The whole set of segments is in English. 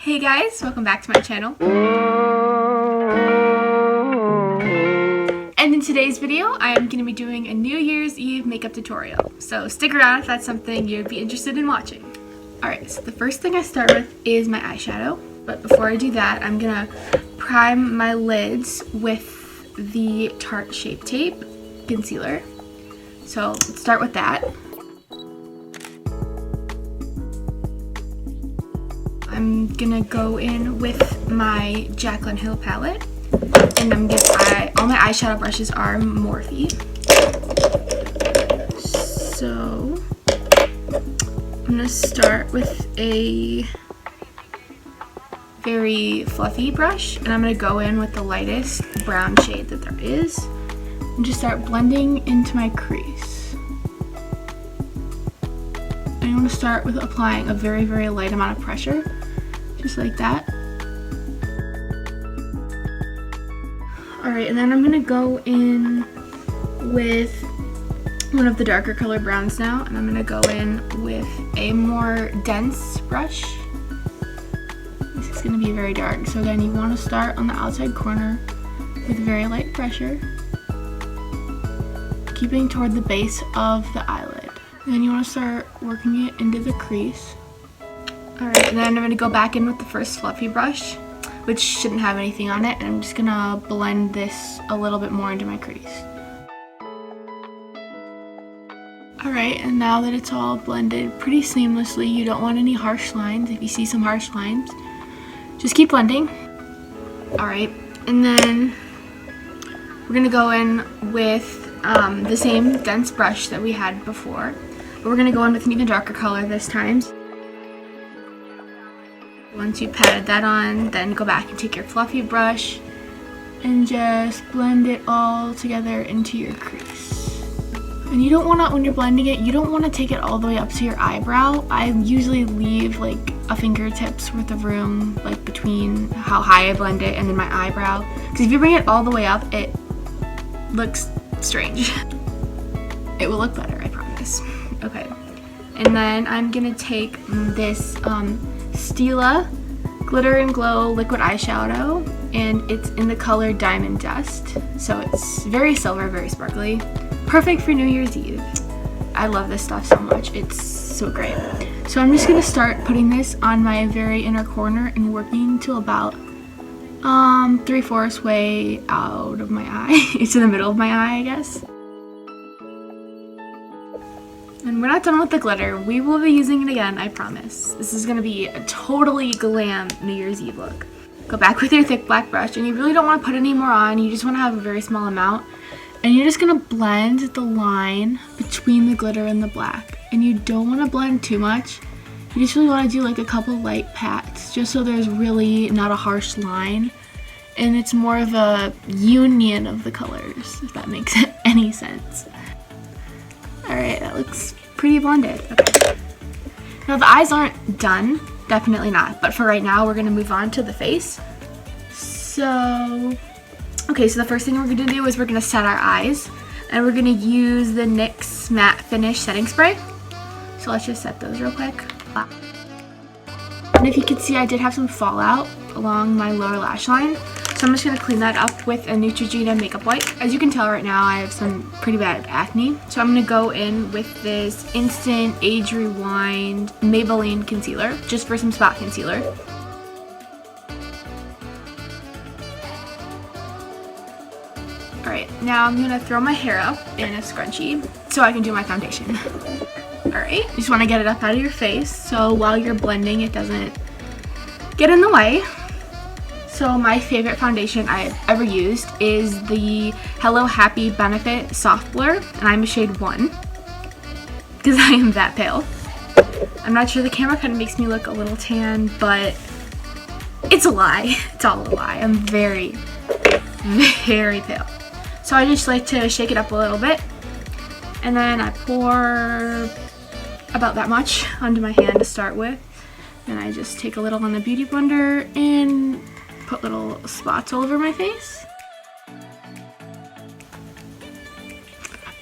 Hey guys, welcome back to my channel. And in today's video, I am going to be doing a New Year's Eve makeup tutorial. So stick around if that's something you'd be interested in watching. Alright, so the first thing I start with is my eyeshadow. But before I do that, I'm going to prime my lids with the Tarte Shape Tape concealer. So let's start with that. I'm gonna go in with my Jaclyn Hill palette, and I'm gonna all my eyeshadow brushes are Morphe. So I'm gonna start with a very fluffy brush, and I'm gonna go in with the lightest brown shade that there is, and just start blending into my crease. I'm gonna start with applying a very, very light amount of pressure. Just like that. Alright, and then I'm going to go in with one of the darker color browns now, and I'm going to go in with a more dense brush. This is going to be very dark, so again, you want to start on the outside corner with very light pressure, keeping toward the base of the eyelid. And then you want to start working it into the crease. Alright, and then I'm going to go back in with the first fluffy brush, which shouldn't have anything on it, and I'm just going to blend this a little bit more into my crease. Alright, and now that it's all blended pretty seamlessly, you don't want any harsh lines. If you see some harsh lines, just keep blending. Alright, and then we're going to go in with the same dense brush that we had before, but we're going to go in with an even darker color this time. Once you patted that on, then go back and take your fluffy brush and just blend it all together into your crease. And you don't want to, when you're blending it, you don't want to take it all the way up to your eyebrow. I usually leave like a fingertip's worth of room, like between how high I blend it and then my eyebrow. Because if you bring it all the way up, it looks strange. It will look better, I promise. Okay. And then I'm going to take this Stila Glitter and Glow liquid eyeshadow, and it's in the color Diamond Dust, so it's very silver, very sparkly, perfect for New Year's Eve. I love this stuff so much, it's so great. So I'm just gonna start putting this on my very inner corner and working to about 3/4 way out of my eye. It's in the middle of my eye, I guess. And we're not done with the glitter. We will be using it again, I promise. This is gonna be a totally glam New Year's Eve look. Go back with your thick black brush, and you really don't want to put any more on. You just want to have a very small amount. And you're just gonna blend the line between the glitter and the black. And you don't want to blend too much. You just really want to do like a couple light pats, just so there's really not a harsh line. And it's more of a union of the colors, if that makes any sense. Alright, that looks pretty blended. Okay. Now the eyes aren't done, definitely not, but for right now we're going to move on to the face. So the first thing we're going to do is we're going to set our eyes, and we're going to use the NYX Matte Finish Setting Spray. So let's just set those real quick. And if you can see, I did have some fallout along my lower lash line. So I'm just going to clean that up with a Neutrogena makeup wipe. As you can tell right now, I have some pretty bad acne. So I'm going to go in with this Instant Age Rewind Maybelline concealer, just for some spot concealer. Alright, now I'm going to throw my hair up in a scrunchie so I can do my foundation. Alright, you just want to get it up out of your face so while you're blending it doesn't get in the way. So my favorite foundation I've ever used is the Hello Happy Benefit Soft Blur, and I'm a shade 1 because I am that pale. I'm not sure, the camera kind of makes me look a little tan, but it's a lie. It's all a lie. I'm very, very pale. So I just like to shake it up a little bit, and then I pour about that much onto my hand to start with. And I just take a little on the Beauty Blender and put little spots all over my face.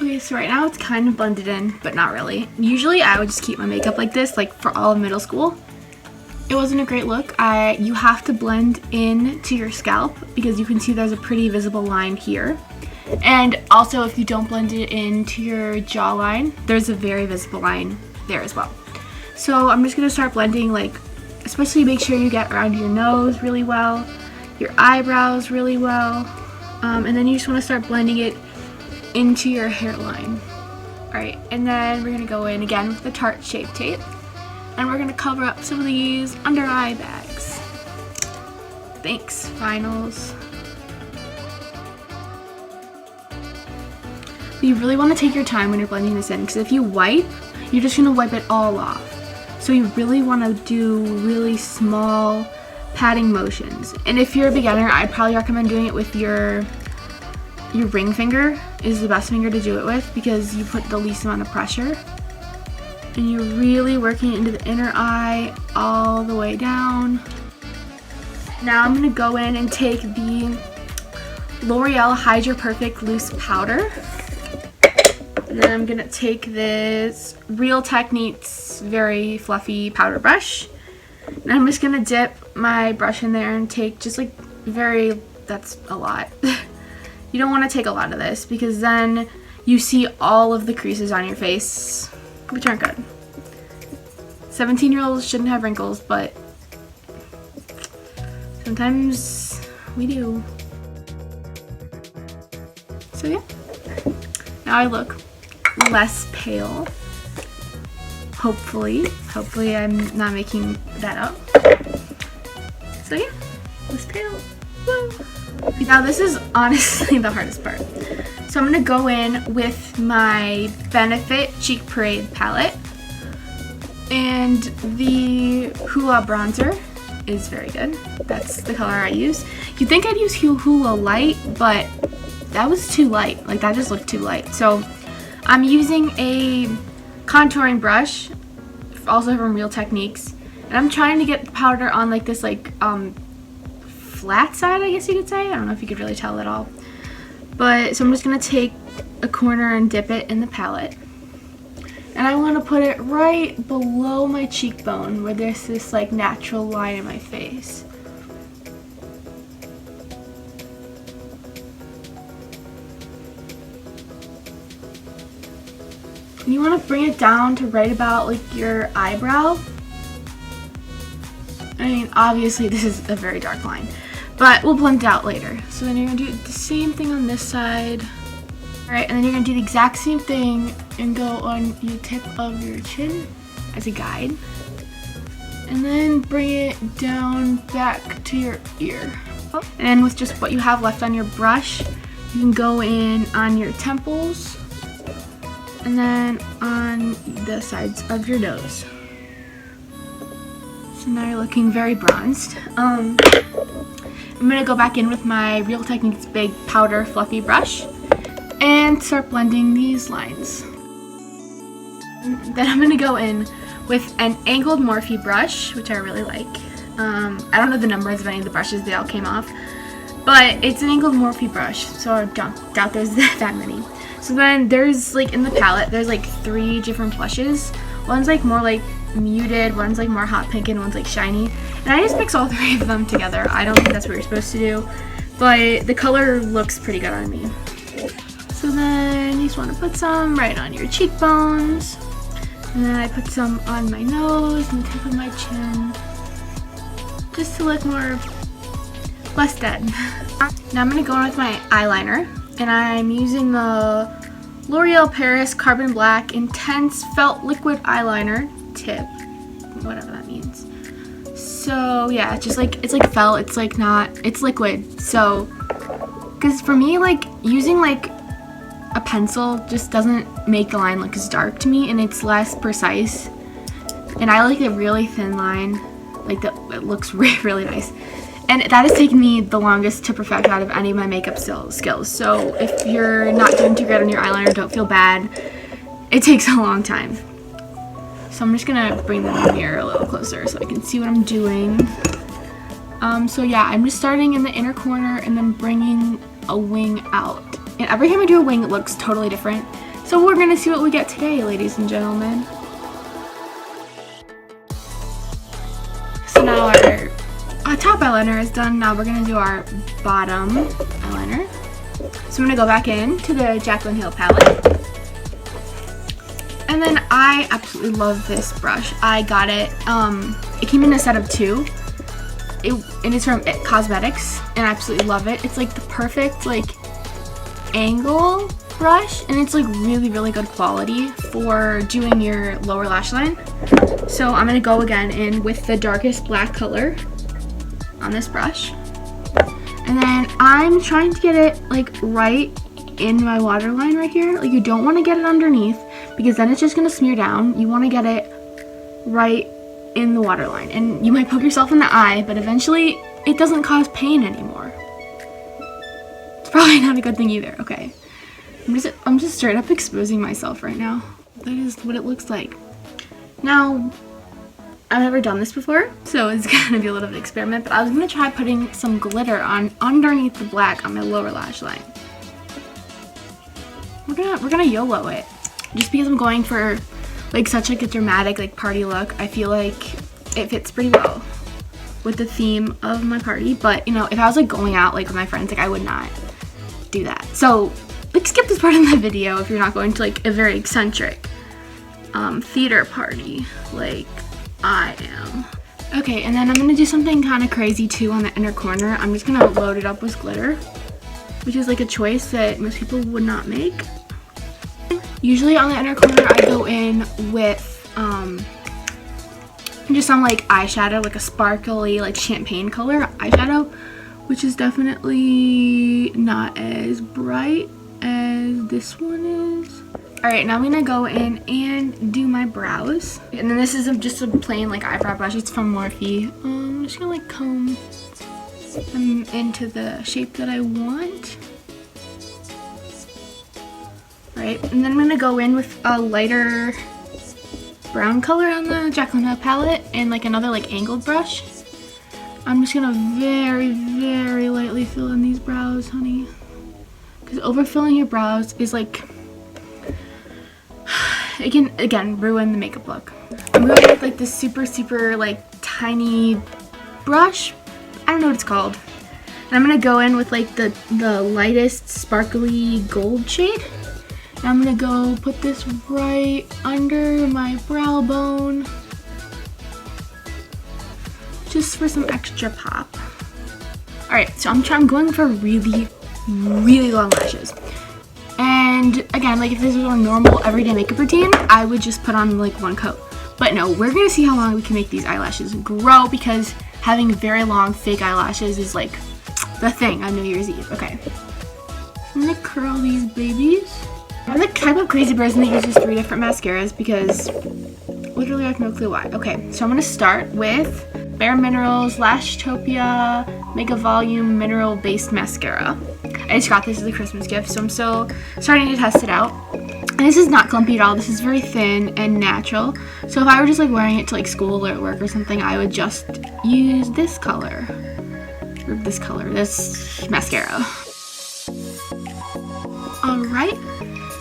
Okay, so right now it's kind of blended in, but not really. Usually I would just keep my makeup like this, like for all of middle school. it wasn't a great look. You have to blend in to your scalp because you can see there's a pretty visible line here. And also if you don't blend it into your jawline, there's a very visible line there as well. So I'm just gonna start blending, like, especially make sure you get around your nose really well, your eyebrows really well, and then you just wanna start blending it into your hairline. Alright, and then we're gonna go in again with the Tarte Shape Tape, and we're gonna cover up some of these under eye bags. Thanks, finals. You really want to take your time when you're blending this in, because if you wipe, you're just gonna wipe it all off. So you really want to do really small patting motions. And if you're a beginner, I'd probably recommend doing it with your ring finger is the best finger to do it with, because you put the least amount of pressure. And you're really working into the inner eye all the way down. Now I'm going to go in and take the L'Oreal Hydra Perfect Loose Powder. And then I'm going to take this Real Techniques very fluffy powder brush. And I'm just going to dip my brush in there and take just like that's a lot. You don't want to take a lot of this because then you see all of the creases on your face, which aren't good. 17-year-olds shouldn't have wrinkles, but sometimes we do. So yeah, now I look less pale. Hopefully I'm not making that up. So yeah, less pale. Woo. Now this is honestly the hardest part. So I'm gonna go in with my Benefit Cheek Parade palette, and the Hoola bronzer is very good. That's the color I use. You'd think I'd use Hoola light, but that was too light. Like, that just looked too light. So I'm using a contouring brush, also from Real Techniques, and I'm trying to get the powder on like this flat side, I guess you could say. I don't know if you could really tell at all. But so I'm just gonna take a corner and dip it in the palette. And I want to put it right below my cheekbone where there's this like natural line in my face. And you want to bring it down to right about like your eyebrow. I mean, obviously this is a very dark line, but we'll blend it out later. So then you're going to do the same thing on this side. Alright, and then you're going to do the exact same thing and go on your tip of your chin as a guide. And then bring it down back to your ear. And then with just what you have left on your brush, you can go in on your temples and then on the sides of your nose. So now you're looking very bronzed. I'm going to go back in with my Real Techniques big powder fluffy brush and start blending these lines. Then I'm going to go in with an angled Morphe brush, which I really like. I don't know the numbers of any of the brushes, they all came off. But it's an angled Morphe brush, so I doubt there's that many. So then there's like in the palette, there's like 3 different blushes. One's like more like muted, one's like more hot pink, and one's like shiny. And I just mix all 3 of them together. I don't think that's what you're supposed to do, but the color looks pretty good on me. So then you just want to put some right on your cheekbones. And then I put some on my nose and the tip of my chin, just to look less dead. Now I'm going to go in with my eyeliner, and I'm using the L'Oreal Paris Carbon Black Intense Felt Liquid Eyeliner Tip, whatever that means. So yeah, it's just like, it's like felt, it's like not, it's liquid. So, because for me, like using like a pencil just doesn't make the line look as dark to me, and it's less precise. And I like a really thin line, like that. It looks really nice. And that has taken me the longest to perfect out of any of my makeup skills. So if you're not doing too great on your eyeliner, don't feel bad. It takes a long time. So I'm just gonna bring the mirror a little closer so I can see what I'm doing. So yeah, I'm just starting in the inner corner and then bringing a wing out. And every time I do a wing, it looks totally different. So we're gonna see what we get today, ladies and gentlemen. So top eyeliner is done. Now we're gonna do our bottom eyeliner. So I'm gonna go back in to the Jaclyn Hill palette. And then I absolutely love this brush. I got it, it came in a set of 2. And it's from It Cosmetics, and I absolutely love it. It's like the perfect like angle brush, and it's like really, really good quality for doing your lower lash line. So I'm gonna go again in with the darkest black color on this brush. And then I'm trying to get it like right in my waterline right here. Like you don't want to get it underneath because then it's just gonna smear down. You want to get it right in the waterline, and you might poke yourself in the eye, but eventually it doesn't cause pain anymore. It's probably not a good thing either. Okay, I'm just straight up exposing myself right now. That is what it looks like. Now, I've never done this before, so it's gonna be a little bit of an experiment, but I was gonna try putting some glitter on underneath the black on my lower lash line. We're gonna YOLO it. Just because I'm going for like such like a dramatic like party look, I feel like it fits pretty well with the theme of my party. But you know, if I was like going out like with my friends, like I would not do that. So like skip this part of the video if you're not going to like a very eccentric theater party like I am. Okay, and then I'm gonna do something kind of crazy too on the inner corner. I'm just gonna load it up with glitter, which is like a choice that most people would not make. Usually on the inner corner I go in with just some like eyeshadow, like a sparkly like champagne color eyeshadow, which is definitely not as bright as this one is. Alright, now I'm gonna go in and do my brows. And then this is just a plain like eyebrow brush. It's from Morphe. I'm just gonna like comb them into the shape that I want. Right, and then I'm gonna go in with a lighter brown color on the Jaclyn Hill palette and like another like angled brush. I'm just gonna very, very lightly fill in these brows, honey. Because overfilling your brows is like, it can again ruin the makeup look. I'm going with like this super, super like tiny brush. I don't know what it's called. And I'm gonna go in with like the lightest sparkly gold shade. And I'm gonna go put this right under my brow bone, just for some extra pop. All right, so I'm going for really, really long lashes. And again, like if this was a normal everyday makeup routine, I would just put on like one coat. But no, we're gonna see how long we can make these eyelashes grow, because having very long fake eyelashes is like the thing on New Year's Eve. Okay, I'm gonna curl these babies. I'm the type of crazy person that uses 3 different mascaras because literally I have no clue why. Okay, so I'm gonna start with Bare Minerals Lashtopia Mega Volume Mineral Based Mascara. I just got this as a Christmas gift, so I'm still starting to test it out. And this is not clumpy at all. This is very thin and natural. So if I were just like wearing it to like school or at work or something, I would just use this color. Or this mascara. Alright.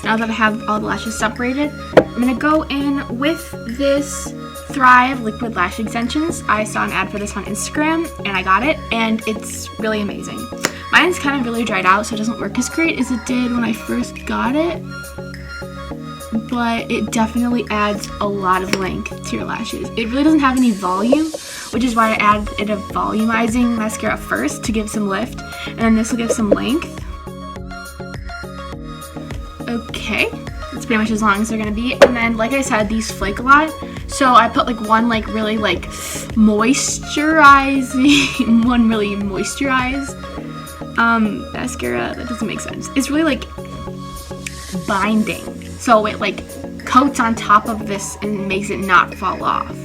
Now that I have all the lashes separated, I'm gonna go in with this Thrive Liquid Lash Extensions. I saw an ad for this on Instagram and I got it, and it's really amazing. Mine's kind of really dried out, so it doesn't work as great as it did when I first got it, but it definitely adds a lot of length to your lashes. It really doesn't have any volume, which is why I added a volumizing mascara first to give some lift, and then this will give some length. Okay, that's pretty much as long as they're gonna be. And then, like I said, these flake a lot, so I put like one like really like moisturizing, one really moisturized mascara. That doesn't make sense. It's really like binding, so it like coats on top of this and makes it not fall off.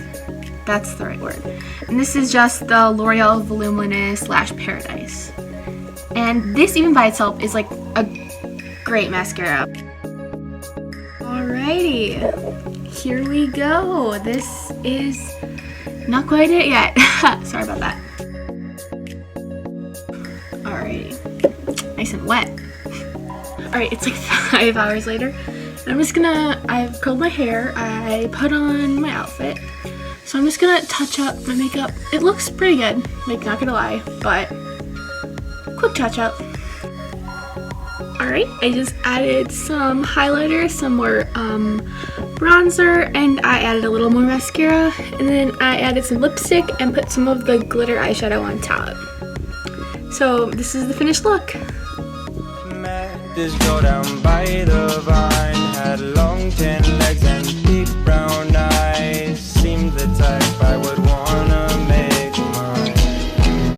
That's the right word. And this is just the L'Oreal Voluminous Lash Paradise, and this even by itself is like a great mascara. Alrighty, here we go. This is not quite it yet. Sorry about that. Alrighty, nice and wet. Alright, it's like 5 hours later. I'm just gonna, I've curled my hair, I put on my outfit. So So I'm just gonna touch up my makeup. It looks pretty good, like not gonna lie, but quick touch up. Alright, I just added some highlighter, some more bronzer, and I added a little more mascara, and then I added some lipstick and put some of the glitter eyeshadow on top. So this is the finished look. This go down by the vine.